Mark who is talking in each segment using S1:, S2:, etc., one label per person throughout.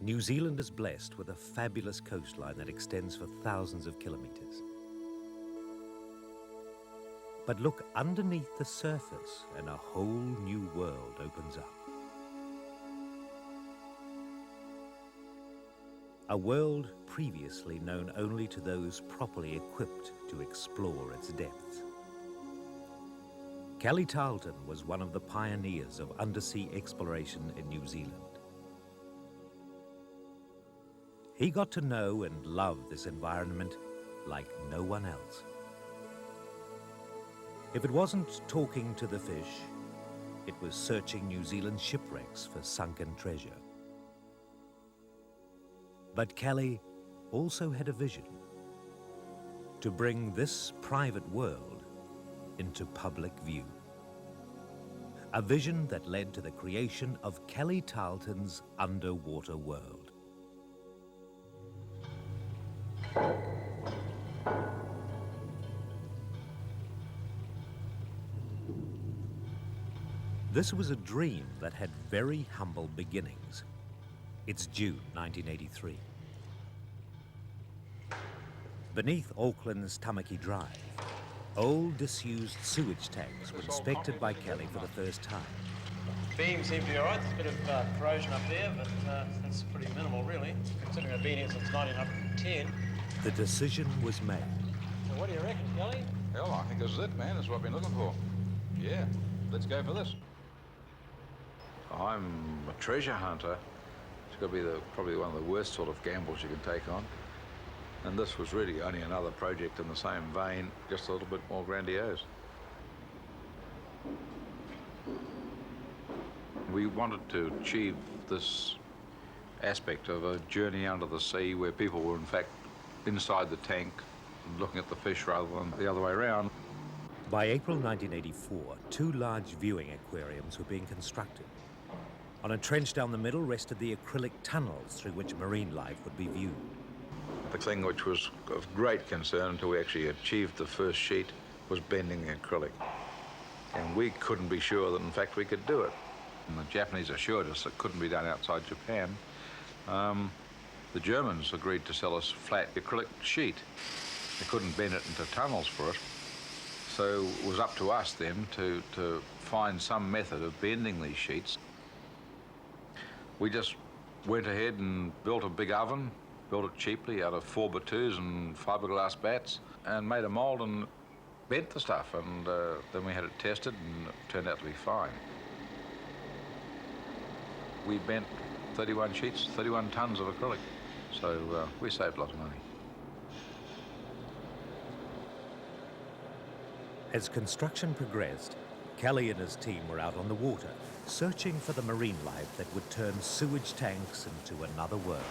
S1: New Zealand is blessed with a fabulous coastline that extends for thousands of kilometres. But look underneath the surface and a whole new world opens up. A world previously known only to those properly equipped to explore its depths. Kelly Tarlton was one of the pioneers of undersea exploration in New Zealand. He got to know and love this environment like no one else. If it wasn't talking to the fish, it was searching New Zealand shipwrecks for sunken treasure. But Kelly also had a vision: to bring this private world into public view. A vision that led to the creation of Kelly Tarlton's underwater world. This was a dream that had very humble beginnings. It's June 1983. Beneath Auckland's Tamaki Drive, old disused sewage tanks were inspected by Kelly for the first time.
S2: Beams seem to be all right. There's a bit of corrosion up there, but that's pretty minimal, really, considering they've been here since 1910.
S1: The decision was made.
S2: So what do you reckon, Kelly?
S3: Hell, I think this is it, man. This is what I've been looking for. Yeah, let's go for this. I'm a treasure hunter. It's got to be probably one of the worst sort of gambles you can take on. And this was really only another project in the same vein, just a little bit more grandiose. We wanted to achieve this aspect of a journey under the sea where people were in fact inside the tank and looking at the fish rather than the other way around.
S1: By April 1984, 2 large viewing aquariums were being constructed. On a trench down the middle rested the acrylic tunnels through which marine life would be viewed.
S3: The thing which was of great concern until we actually achieved the first sheet was bending the acrylic. And we couldn't be sure that in fact we could do it. And the Japanese assured us it couldn't be done outside Japan. The Germans agreed to sell us flat acrylic sheet. They couldn't bend it into tunnels for us. So it was up to us then to find some method of bending these sheets. We just went ahead and built a big oven, built it cheaply out of 4x2s and fiberglass bats, and made a mold and bent the stuff. And then we had it tested and it turned out to be fine. We bent 31 sheets, 31 tons of acrylic. So we saved a lot of money.
S1: As construction progressed, Kelly and his team were out on the water, searching for the marine life that would turn sewage tanks into another world.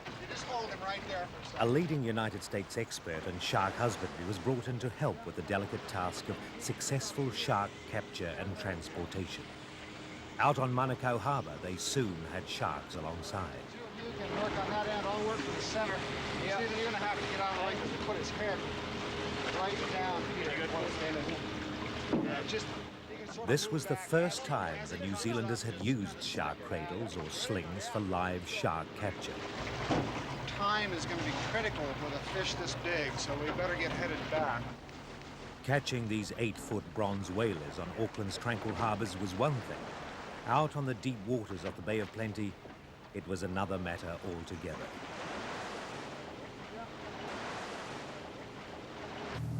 S4: You just hold him right there for a second.
S1: A leading United States expert in shark husbandry was brought in to help with the delicate task of successful shark capture and transportation. Out on Manukau Harbour, they soon had sharks alongside.
S4: You can work on that end. I'll work from the center. Yeah. You're going to have to get on right to put his head right down here. Just,
S1: This was the first time the New Zealanders had used shark cradles or slings for live shark capture.
S4: time is going to be critical with a fish this big, so we better get headed back.
S1: Catching these 8-foot bronze whalers on Auckland's tranquil harbours was one thing. Out on the deep waters of the Bay of Plenty, it was another matter altogether.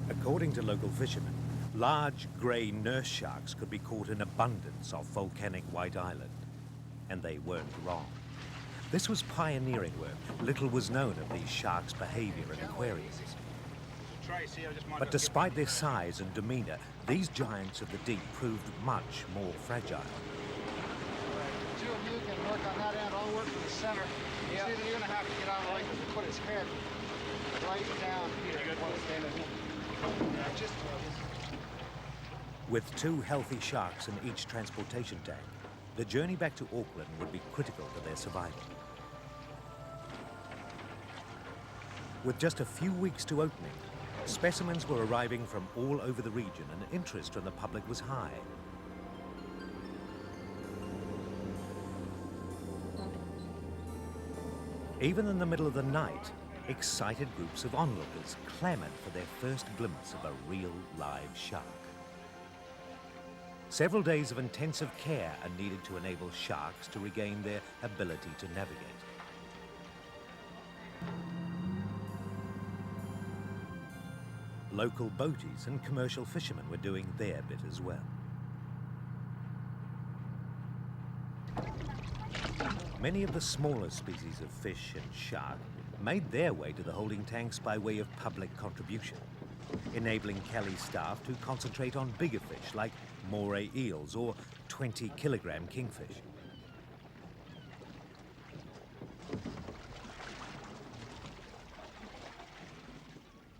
S1: According to local fishermen, large grey nurse sharks could be caught in abundance off volcanic White Island. And they weren't wrong. This was pioneering work. Little was known of these sharks' behaviour in aquariums. But despite their size and demeanour, these giants of the deep proved much more fragile.
S4: Two of you can work on that end. I'll work from the center. Yeah. You're going to have to get on right to put his head right down here. Just
S1: With 2 healthy sharks in each transportation tank, the journey back to Auckland would be critical to their survival. With just a few weeks to opening, Specimens were arriving from all over the region and interest from the public was high. Even in the middle of the night, excited groups of onlookers clamoured for their first glimpse of a real live shark. Several days of intensive care are needed to enable sharks to regain their ability to navigate. Local boaties and commercial fishermen were doing their bit as well. Many of the smaller species of fish and shark made their way to the holding tanks by way of public contribution, enabling Kelly's staff to concentrate on bigger fish like moray eels or 20-kilogram kingfish.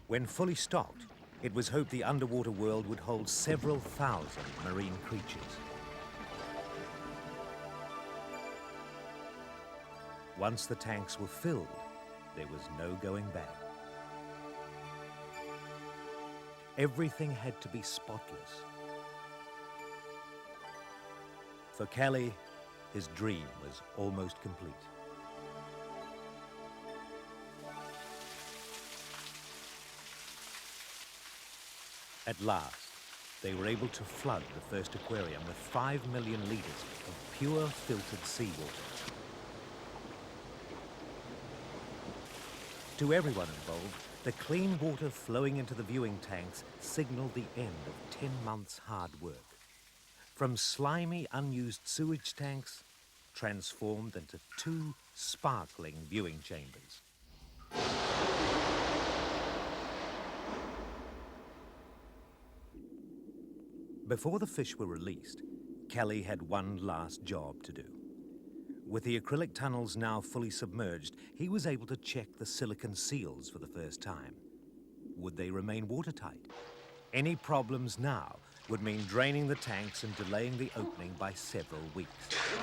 S1: When fully stocked, it was hoped the underwater world would hold several thousand marine creatures. Once the tanks were filled, there was no going back. Everything had to be spotless. For Kelly, his dream was almost complete. At last, they were able to flood the first aquarium with 5 million litres of pure filtered seawater. To everyone involved, the clean water flowing into the viewing tanks signaled the end of 10 months' hard work. From slimy, unused sewage tanks, transformed into 2 sparkling viewing chambers. Before the fish were released, Kelly had one last job to do. With the acrylic tunnels now fully submerged, he was able to check the silicon seals for the first time. Would they remain watertight? Any problems now would mean draining the tanks and delaying the opening by several weeks.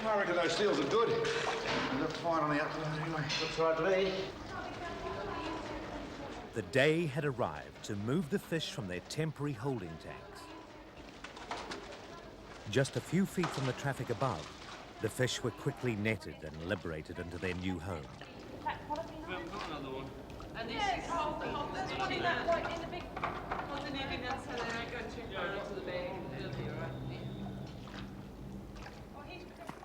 S5: I reckon those seals are good. They look fine on the outside anyway.
S2: Looks right to me.
S1: The day had arrived to move the fish from their temporary holding tanks. Just a few feet from the traffic above, the fish were quickly netted and liberated into their new home.
S6: And this is hold this one in that right in the big hold the net in that so they don't go too far into the bag and it'll be alright.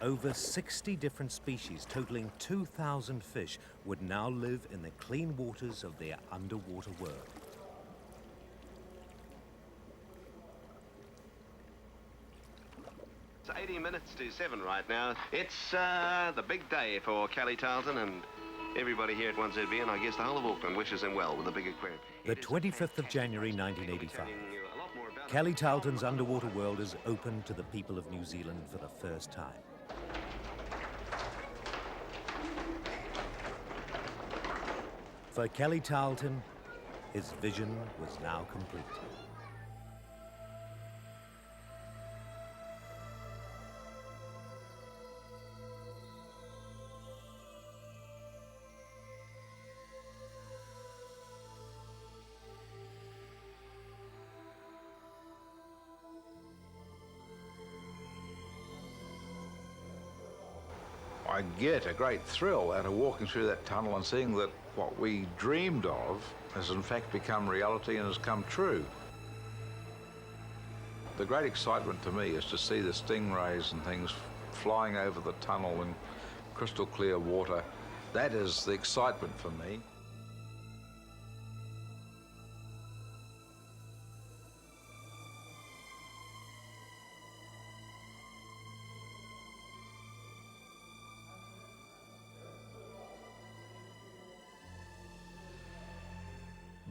S1: Over 60 different species totaling 2,000 fish would now live in the clean waters of their underwater world.
S7: It's 80 minutes to 7 right now. It's the big day for Kelly Tarlton and everybody here at 1ZB, and I guess the whole of Auckland wishes him well with the big aquarium.
S1: The 25th of January 1985. Kelly Tarlton's underwater world is open to the people of New Zealand for the first time. For Kelly Tarlton, his vision was now complete.
S3: I get a great thrill out of walking through that tunnel and seeing that what we dreamed of has in fact become reality and has come true. The great excitement to me is to see the stingrays and things flying over the tunnel in crystal clear water. That is the excitement for me.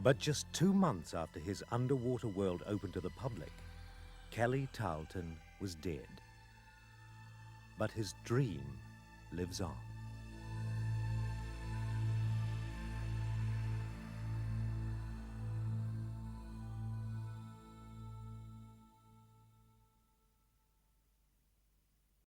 S1: But just 2 months after his underwater world opened to the public, Kelly Tarlton was dead. But his dream lives on.